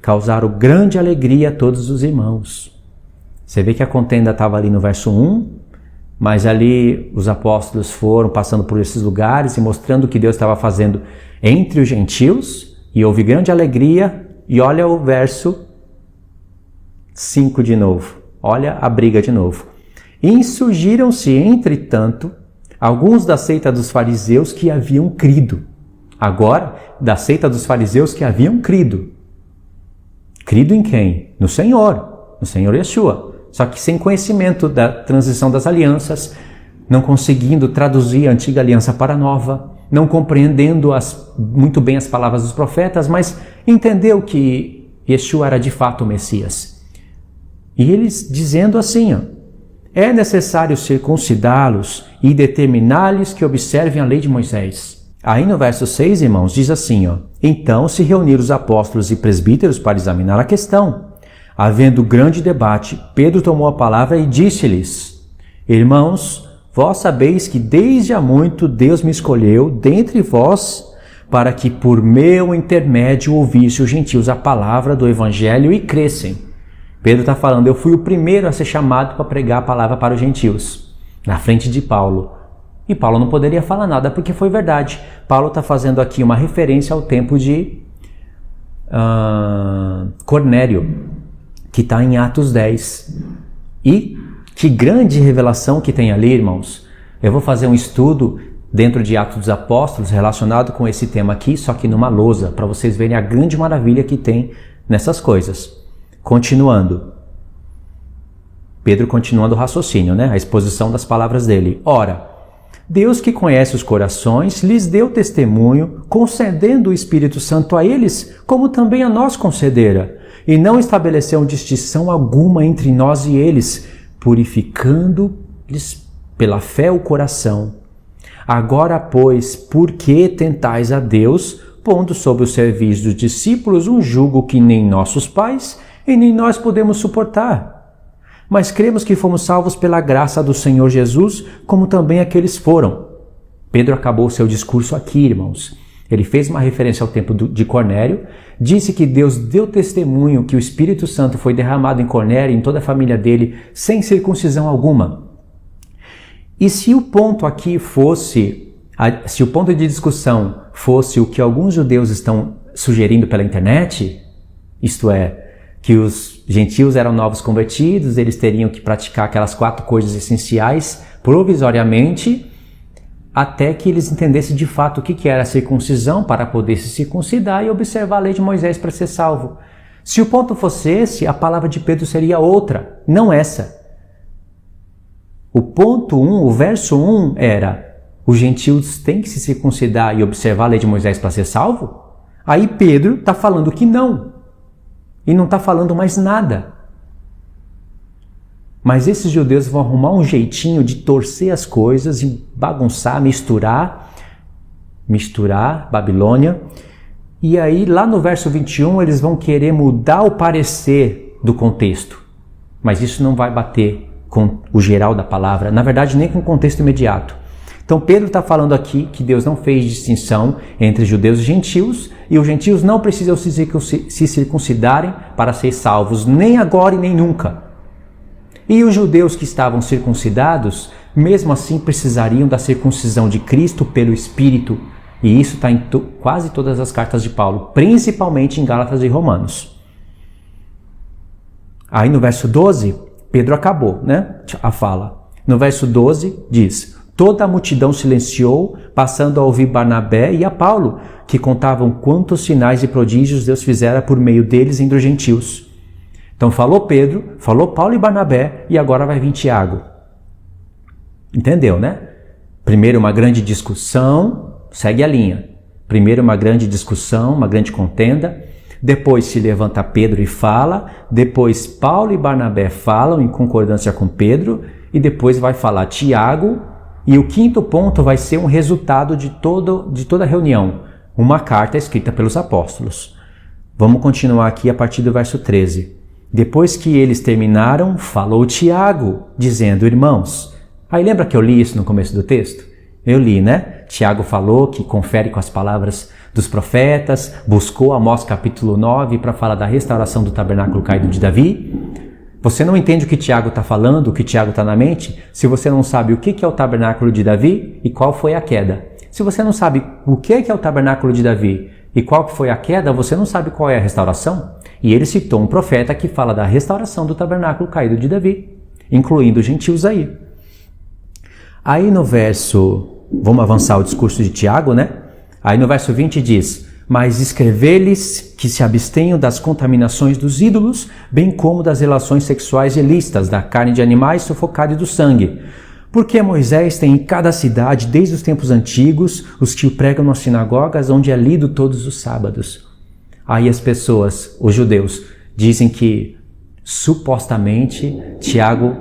causaram grande alegria a todos os irmãos. Você vê que a contenda estava ali no verso 1, mas ali os apóstolos foram passando por esses lugares e mostrando o que Deus estava fazendo entre os gentios, e houve grande alegria. E olha o verso 5 de novo, olha a briga de novo. Insurgiram-se, entretanto, alguns da seita dos fariseus que haviam crido. Agora, da seita dos fariseus que haviam crido. Crido em quem? No Senhor Yeshua. Só que sem conhecimento da transição das alianças, não conseguindo traduzir a antiga aliança para a nova, não compreendendo muito bem as palavras dos profetas, mas entendeu que Yeshua era de fato o Messias. E eles dizendo assim, é necessário circuncidá-los e determinar-lhes que observem a lei de Moisés. Aí no verso 6, irmãos, diz assim, então se reuniram os apóstolos e presbíteros para examinar a questão. Havendo grande debate, Pedro tomou a palavra e disse-lhes, irmãos, vós sabeis que desde há muito Deus me escolheu dentre vós para que por meu intermédio ouvisse os gentios a palavra do evangelho e crescem. Pedro está falando, eu fui o primeiro a ser chamado para pregar a palavra para os gentios, na frente de Paulo. E Paulo não poderia falar nada porque foi verdade. Paulo está fazendo aqui uma referência ao tempo de Cornélio, que está em Atos 10. E que grande revelação que tem ali, irmãos. Eu vou fazer um estudo dentro de Atos dos Apóstolos relacionado com esse tema aqui, só que numa lousa, para vocês verem a grande maravilha que tem nessas coisas. Continuando. Pedro continuando o raciocínio, a exposição das palavras dele. Ora, Deus que conhece os corações, lhes deu testemunho, concedendo o Espírito Santo a eles, como também a nós concedera, e não estabeleceu distinção alguma entre nós e eles, purificando-lhes pela fé o coração. Agora, pois, por que tentais a Deus, pondo sob o serviço dos discípulos um jugo que nem nossos pais e nem nós podemos suportar? Mas cremos que fomos salvos pela graça do Senhor Jesus, como também aqueles foram. Pedro acabou seu discurso aqui, irmãos. Ele fez uma referência ao tempo de Cornélio, disse que Deus deu testemunho que o Espírito Santo foi derramado em Cornélio e em toda a família dele, sem circuncisão alguma. E se o ponto aqui fosse, se o ponto de discussão fosse o que alguns judeus estão sugerindo pela internet, isto é, que os gentios eram novos convertidos, eles teriam que praticar aquelas 4 coisas essenciais provisoriamente, até que eles entendessem de fato o que era a circuncisão para poder se circuncidar e observar a lei de Moisés para ser salvo. Se o ponto fosse esse, a palavra de Pedro seria outra, não essa. O ponto 1, o verso 1 era, os gentios têm que se circuncidar e observar a lei de Moisés para ser salvo? Aí Pedro está falando que não. E não está falando mais nada. Mas esses judeus vão arrumar um jeitinho de torcer as coisas e bagunçar, misturar Babilônia. E aí lá no verso 21 eles vão querer mudar o parecer do contexto. Mas isso não vai bater com o geral da palavra, na verdade nem com o contexto imediato. Então Pedro está falando aqui que Deus não fez distinção entre judeus e gentios, e os gentios não precisam se circuncidarem para ser salvos, nem agora e nem nunca. E os judeus que estavam circuncidados, mesmo assim precisariam da circuncisão de Cristo pelo Espírito, e isso está em quase todas as cartas de Paulo, principalmente em Gálatas e Romanos. Aí no verso 12, Pedro acabou, a fala. No verso 12 diz, toda a multidão silenciou, passando a ouvir Barnabé e a Paulo, que contavam quantos sinais e prodígios Deus fizera por meio deles entre os gentios. Então falou Pedro, falou Paulo e Barnabé, e agora vai vir Tiago. Entendeu, Primeiro uma grande discussão, segue a linha. Primeiro uma grande discussão, uma grande contenda. Depois se levanta Pedro e fala. Depois Paulo e Barnabé falam em concordância com Pedro. E depois vai falar Tiago. E o 5º ponto vai ser um resultado de toda a reunião. Uma carta escrita pelos apóstolos. Vamos continuar aqui a partir do verso 13. Depois que eles terminaram, falou Tiago, dizendo, irmãos. Aí lembra que eu li isso no começo do texto? Eu li, Tiago falou que confere com as palavras dos profetas, buscou Amós capítulo 9 para falar da restauração do tabernáculo caído de Davi. Você não entende o que Tiago está falando, o que Tiago está na mente, se você não sabe o que é o tabernáculo de Davi e qual foi a queda. Se você não sabe o que é o tabernáculo de Davi e qual foi a queda, você não sabe qual é a restauração. E ele citou um profeta que fala da restauração do tabernáculo caído de Davi, incluindo os gentios aí. Aí no verso, vamos avançar o discurso de Tiago, né? Aí no verso 20 diz: mas escrever-lhes que se abstenham das contaminações dos ídolos, bem como das relações sexuais ilícitas, da carne de animais sufocada e do sangue. Porque Moisés tem em cada cidade, desde os tempos antigos, os que o pregam nas sinagogas, onde é lido todos os sábados. Aí as pessoas, os judeus, dizem que, supostamente, Tiago,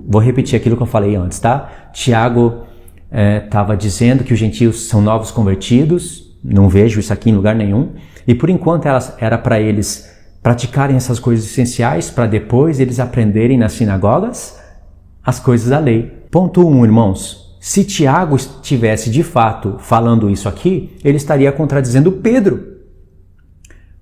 vou repetir aquilo que eu falei antes, tá? Tiago estava dizendo que os gentios são novos convertidos, não vejo isso aqui em lugar nenhum, e por enquanto era para eles praticarem essas coisas essenciais, para depois eles aprenderem nas sinagogas as coisas da lei. Ponto 1, irmãos. Se Tiago estivesse de fato falando isso aqui, ele estaria contradizendo Pedro.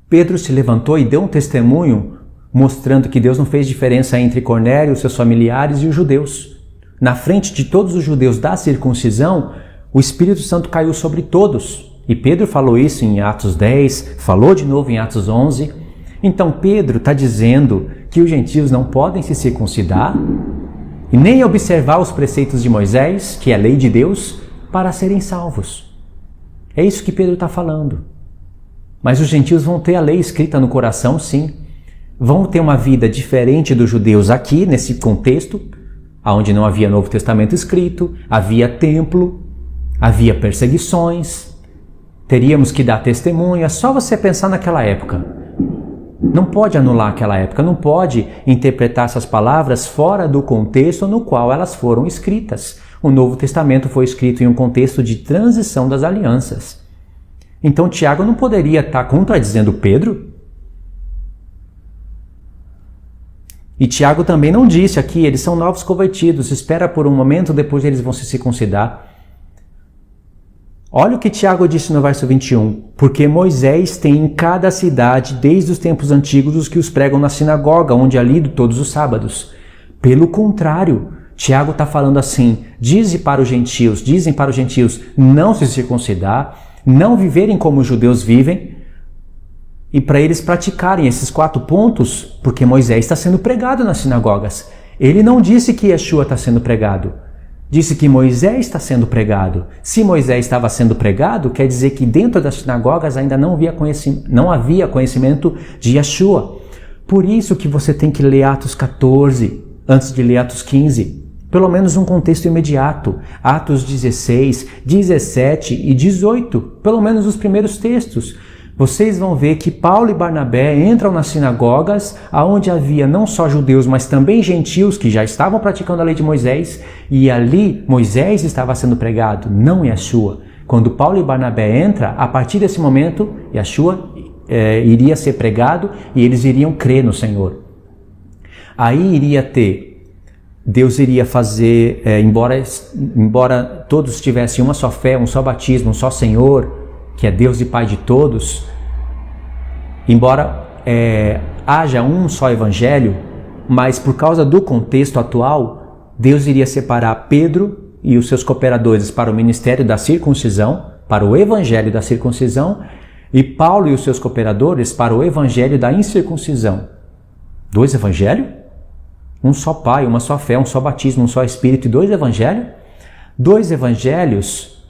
Pedro se levantou e deu um testemunho mostrando que Deus não fez diferença entre Cornélio, seus familiares e os judeus. Na frente de todos os judeus da circuncisão, o Espírito Santo caiu sobre todos. E Pedro falou isso em Atos 10, falou de novo em Atos 11. Então Pedro está dizendo que os gentios não podem se circuncidar e nem observar os preceitos de Moisés, que é a lei de Deus, para serem salvos. É isso que Pedro está falando. Mas os gentios vão ter a lei escrita no coração, sim. Vão ter uma vida diferente dos judeus aqui, nesse contexto, onde não havia Novo Testamento escrito, havia templo, havia perseguições, teríamos que dar testemunha. É só você pensar naquela época. Não pode anular aquela época, não pode interpretar essas palavras fora do contexto no qual elas foram escritas. O Novo Testamento foi escrito em um contexto de transição das alianças. Então Tiago não poderia estar contradizendo Pedro. E Tiago também não disse aqui, eles são novos convertidos, espera por um momento, depois eles vão se circuncidar. Olha o que Tiago disse no verso 21. Porque Moisés tem em cada cidade, desde os tempos antigos, os que os pregam na sinagoga, onde é lido todos os sábados. Pelo contrário, Tiago está falando assim, dizem para os gentios não se circuncidar, não viverem como os judeus vivem, e para eles praticarem esses 4 pontos, porque Moisés está sendo pregado nas sinagogas. Ele não disse que Yeshua está sendo pregado. Disse que Moisés está sendo pregado. Se Moisés estava sendo pregado, quer dizer que dentro das sinagogas ainda não havia conhecimento de Yeshua. Por isso que você tem que ler Atos 14 antes de ler Atos 15. Pelo menos um contexto imediato. Atos 16, 17 e 18. Pelo menos os primeiros textos. Vocês vão ver que Paulo e Barnabé entram nas sinagogas, onde havia não só judeus, mas também gentios que já estavam praticando a lei de Moisés, e ali Moisés estava sendo pregado, não Yeshua. Quando Paulo e Barnabé entram, a partir desse momento, Yeshua iria ser pregado e eles iriam crer no Senhor. Aí Deus iria fazer, embora todos tivessem uma só fé, um só batismo, um só Senhor, que é Deus e Pai de todos, embora haja um só evangelho, mas por causa do contexto atual, Deus iria separar Pedro e os seus cooperadores para o ministério da circuncisão, para o evangelho da circuncisão, e Paulo e os seus cooperadores para o evangelho da incircuncisão. 2 evangelhos? Um só Pai, uma só fé, um só batismo, um só Espírito e 2 evangelhos? 2 evangelhos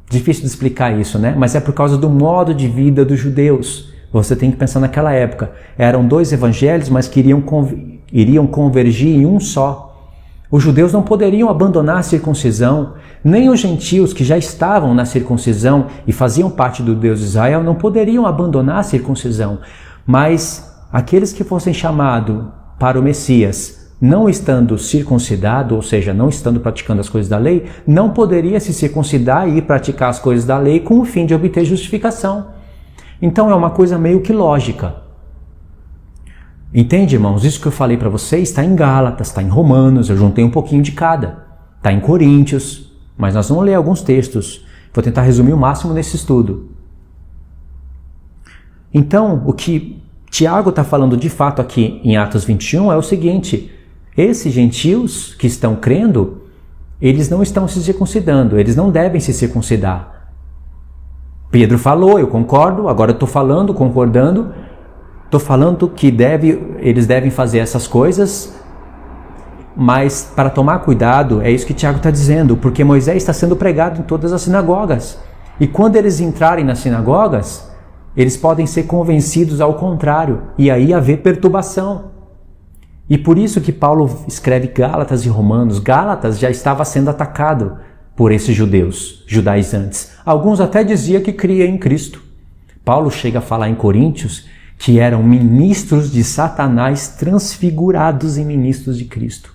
difícil de explicar isso, né? Mas é por causa do modo de vida dos judeus. Você tem que pensar naquela época. Eram 2 evangelhos, mas que iriam convergir em um só. Os judeus não poderiam abandonar a circuncisão, nem os gentios que já estavam na circuncisão e faziam parte do Deus de Israel não poderiam abandonar a circuncisão. Mas aqueles que fossem chamados para o Messias, não estando circuncidado, ou seja, não estando praticando as coisas da lei, não poderia se circuncidar e ir praticar as coisas da lei com o fim de obter justificação. Então é uma coisa meio que lógica. Entende, irmãos? Isso que eu falei para vocês está em Gálatas, está em Romanos, eu juntei um pouquinho de cada. Está em Coríntios, mas nós vamos ler alguns textos. Vou tentar resumir o máximo nesse estudo. Então, o que Tiago está falando de fato aqui em Atos 21 é o seguinte: esses gentios que estão crendo, eles não estão se circuncidando, eles não devem se circuncidar. Pedro falou, eu concordo, agora eu estou falando, concordando, estou falando que eles devem fazer essas coisas, mas para tomar cuidado, é isso que Tiago está dizendo, porque Moisés está sendo pregado em todas as sinagogas. E quando eles entrarem nas sinagogas, eles podem ser convencidos ao contrário, e aí haver perturbação. E por isso que Paulo escreve Gálatas e Romanos. Gálatas já estava sendo atacado por esses judaizantes. Alguns até diziam que cria em Cristo. Paulo chega a falar em Coríntios que eram ministros de Satanás transfigurados em ministros de Cristo.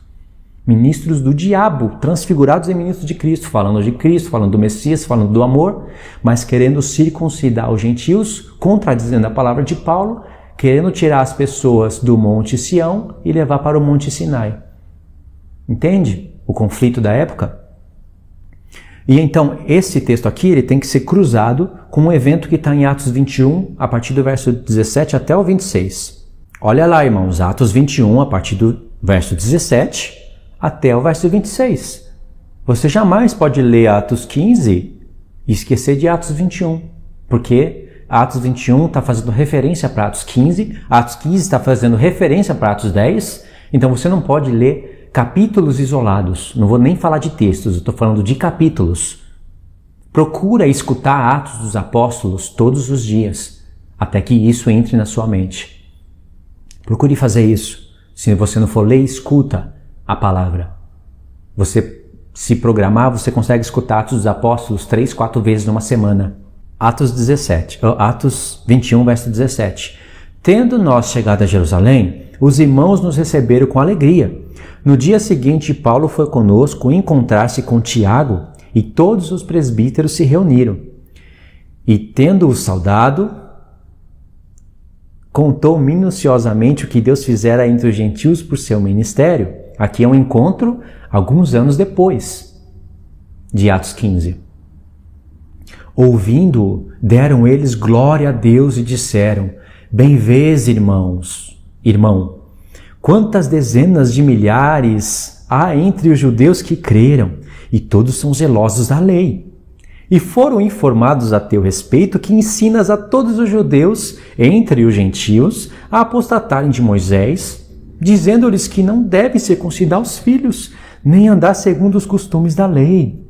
Ministros do diabo, transfigurados em ministros de Cristo, falando de Cristo, falando do Messias, falando do amor, mas querendo circuncidar os gentios, contradizendo a palavra de Paulo, querendo tirar as pessoas do Monte Sião e levar para o Monte Sinai. Entende o conflito da época? E então, esse texto aqui ele tem que ser cruzado com um evento que está em Atos 21, a partir do verso 17 até o 26. Olha lá, irmãos, Atos 21, a partir do verso 17 até o verso 26. Você jamais pode ler Atos 15 e esquecer de Atos 21, porque Atos 21 está fazendo referência para Atos 15, Atos 15 está fazendo referência para Atos 10, então você não pode ler capítulos isolados. Não vou nem falar de textos, eu estou falando de capítulos. Procura escutar Atos dos Apóstolos todos os dias, até que isso entre na sua mente. Procure fazer isso. Se você não for ler, escuta a palavra. Você se programar, você consegue escutar Atos dos Apóstolos 3, 4 vezes numa semana. Atos 21, verso 17. Tendo nós chegado a Jerusalém, os irmãos nos receberam com alegria. No dia seguinte, Paulo foi conosco encontrar-se com Tiago e todos os presbíteros se reuniram. E tendo-o saudado, contou minuciosamente o que Deus fizera entre os gentios por seu ministério. Aqui é um encontro alguns anos depois de Atos 15. Ouvindo-o, deram eles glória a Deus e disseram: Bem vês, irmão, quantas dezenas de milhares há entre os judeus que creram, e todos são zelosos da lei. E foram informados a teu respeito que ensinas a todos os judeus, entre os gentios, a apostatarem de Moisés, dizendo-lhes que não devem circuncidar os filhos, nem andar segundo os costumes da lei.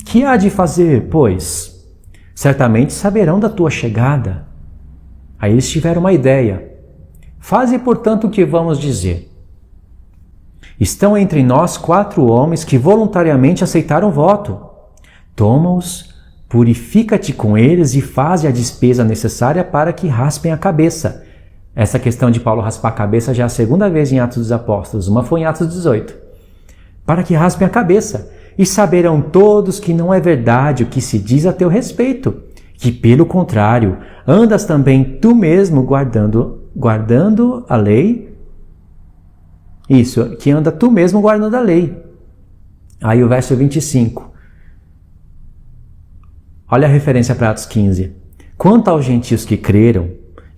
Que há de fazer, pois? Certamente saberão da tua chegada. Aí eles tiveram uma ideia. Faze, portanto, o que vamos dizer. Estão entre nós 4 homens que voluntariamente aceitaram o voto. Toma-os, purifica-te com eles e faze a despesa necessária para que raspem a cabeça. Essa questão de Paulo raspar a cabeça já é a segunda vez em Atos dos Apóstolos. Uma foi em Atos 18. Para que raspem a cabeça. E saberão todos que não é verdade o que se diz a teu respeito, que pelo contrário, andas também tu mesmo guardando a lei. Isso, que anda tu mesmo guardando a lei. Aí o verso 25. Olha a referência para Atos 15. Quanto aos gentios que creram,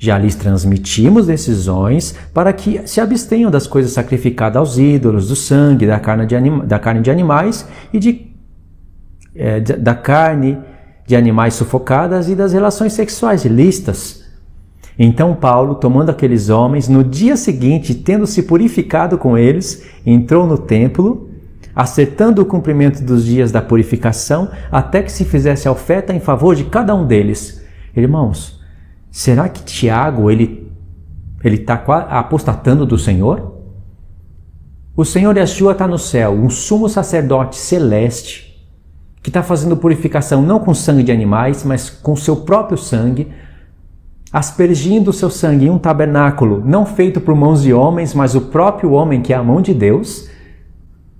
já lhes transmitimos decisões para que se abstenham das coisas sacrificadas aos ídolos, do sangue, da carne de animais e da carne de animais sufocadas e das relações sexuais ilícitas. Então Paulo, tomando aqueles homens, no dia seguinte, tendo se purificado com eles, entrou no templo, acertando o cumprimento dos dias da purificação, até que se fizesse a oferta em favor de cada um deles. Irmãos, será que Tiago ele está apostatando do Senhor? O Senhor Yeshua está no céu, um sumo sacerdote celeste, que está fazendo purificação não com sangue de animais, mas com seu próprio sangue, aspergindo o seu sangue em um tabernáculo não feito por mãos de homens, mas o próprio homem que é a mão de Deus.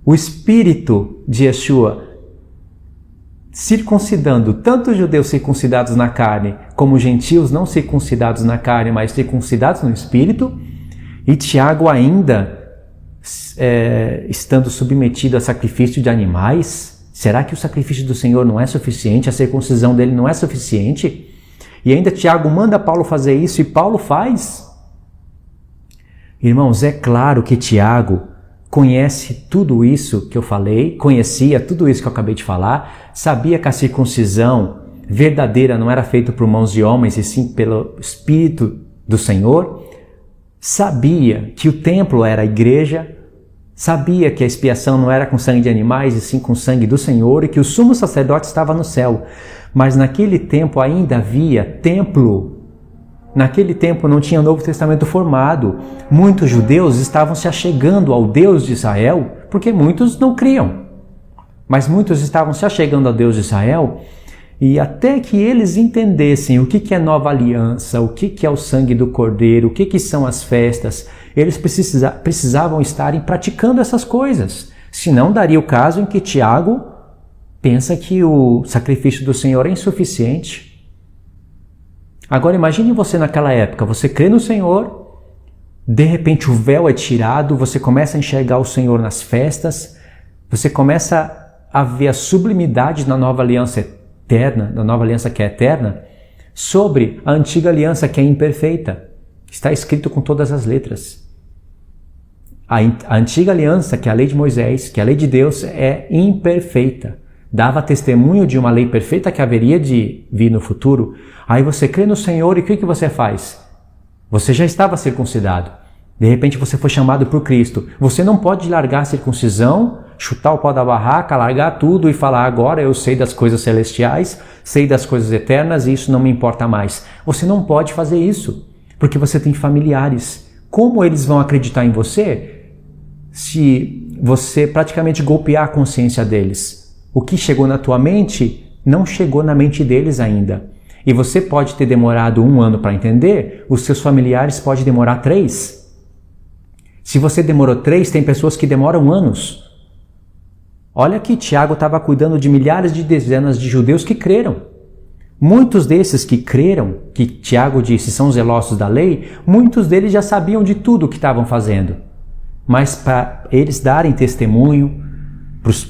O Espírito de Yeshua circuncidando tanto os judeus circuncidados na carne, como os gentios não circuncidados na carne, mas circuncidados no Espírito, e Tiago ainda estando submetido a sacrifício de animais. Será que o sacrifício do Senhor não é suficiente? A circuncisão dele não é suficiente? E ainda Tiago manda Paulo fazer isso e Paulo faz. Irmãos, é claro que Tiago conhece tudo isso que eu falei, conhecia tudo isso que eu acabei de falar, sabia que a circuncisão verdadeira não era feita por mãos de homens e sim pelo Espírito do Senhor, sabia que o templo era a igreja, sabia que a expiação não era com sangue de animais e sim com sangue do Senhor e que o sumo sacerdote estava no céu. Mas naquele tempo ainda havia templo. Naquele tempo não tinha Novo Testamento formado. Muitos judeus estavam se achegando ao Deus de Israel, porque muitos não criam. Mas muitos estavam se achegando ao Deus de Israel, e até que eles entendessem o que é nova aliança, o que é o sangue do Cordeiro, o que são as festas, eles precisavam estarem praticando essas coisas. Senão daria o caso em que Tiago pensa que o sacrifício do Senhor é insuficiente. Agora imagine você naquela época, você crê no Senhor, de repente o véu é tirado, você começa a enxergar o Senhor nas festas, você começa a ver a sublimidade na nova aliança eterna, da nova aliança que é eterna, sobre a antiga aliança que é imperfeita. Está escrito com todas as letras. A antiga aliança, que é a lei de Moisés, que é a lei de Deus, é imperfeita. Dava testemunho de uma lei perfeita que haveria de vir no futuro. Aí você crê no Senhor e o que você faz? Você já estava circuncidado. De repente você foi chamado por Cristo. Você não pode largar a circuncisão, chutar o pau da barraca, largar tudo e falar: agora eu sei das coisas celestiais, sei das coisas eternas e isso não me importa mais. Você não pode fazer isso, porque você tem familiares. Como eles vão acreditar em você se você praticamente golpear a consciência deles? O que chegou na tua mente não chegou na mente deles ainda. E você pode ter demorado 1 ano para entender, os seus familiares podem demorar 3. Se você demorou 3, tem pessoas que demoram anos. Olha que Tiago estava cuidando de milhares de dezenas de judeus que creram. Muitos desses que creram, que Tiago disse são zelosos da lei, muitos deles já sabiam de tudo o que estavam fazendo. Mas para eles darem testemunho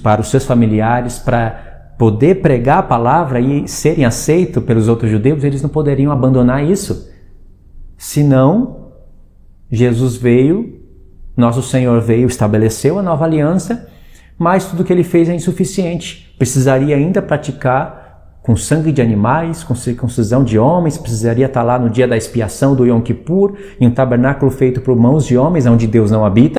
para os seus familiares, para poder pregar a palavra e serem aceitos pelos outros judeus, eles não poderiam abandonar isso. Senão, Jesus veio, nosso Senhor veio, estabeleceu a nova aliança, mas tudo que ele fez é insuficiente. Precisaria ainda praticar com sangue de animais, com circuncisão de homens, precisaria estar lá no dia da expiação do Yom Kippur, em um tabernáculo feito por mãos de homens, onde Deus não habita.